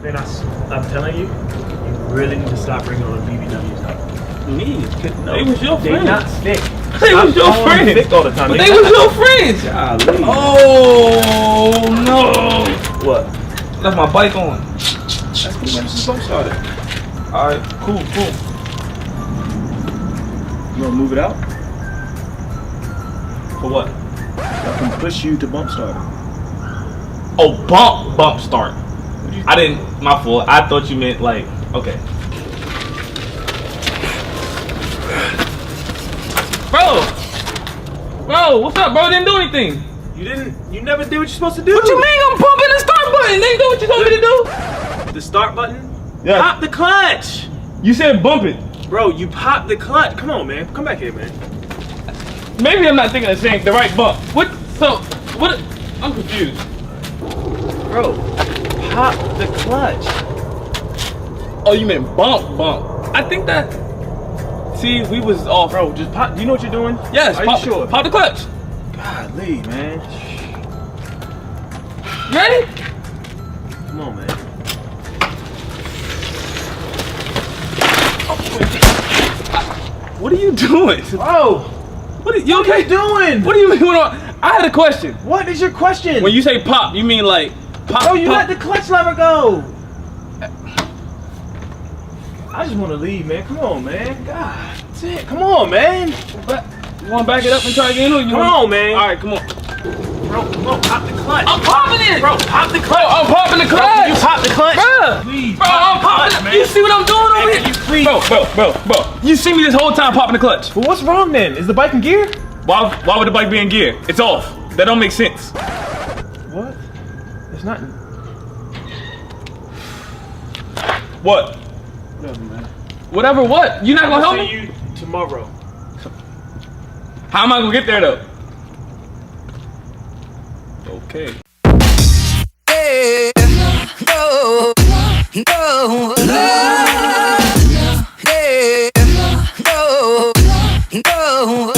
Man, I'm telling you, you really need to stop bringing all the BBWs up. Me? No, They was your they friends. not thick. They was your Stop calling them friends. thick all the time. But they was your friends. Golly. Oh no! What? Left my bike on. That's cool, man. Just bump start it. All right, cool. You wanna move it out? For what? I can push you to bump start it. Oh, bump start. I didn't. My fault. I thought you meant like. Okay. Bro, what's up, bro? Didn't do anything. You never did what you're supposed to do. What you mean? I'm pumping the start button. They do what you told me to do. The start button? Yeah. Pop the clutch! You said bump it. Bro, you pop the clutch. Come on, man. Come back here, man. Maybe I'm not thinking of the right bump. What? So what? I'm confused. Bro, pop the clutch. Oh, you meant bump. I think that. See, we was off. Bro, just pop. Do you know what you're doing? Yes. Are Pop, you sure? Pop the clutch. Golly, man. You ready? Come on, man. What are you doing? Bro, What are you what okay? are you doing? What do you mean? I had a question. What is your question? When you say pop, you mean like pop? Bro, you pop. let the clutch lever go. I just want to leave, man. Come on, man. God damn. Come on, man. You want to back it up and try again, or you Come want? on, man. All right, come on. Bro, come on. Pop the clutch. I'm popping it. Bro, pop the clutch. I'm popping the clutch. You pop the clutch. Bruh. Please. Bro, I'm popping. man. You see what I'm doing over Hey, here? you please. Bro. You see me this whole time popping the clutch. But what's wrong then? Is the bike in gear? Why would the bike be in gear? It's off. That don't make sense. What? It's not. What? Whatever, man. Whatever. What? You not gonna help I'll me? see you tomorrow. How am I gonna get there though? Okay. Yeah, no, yeah, no, no.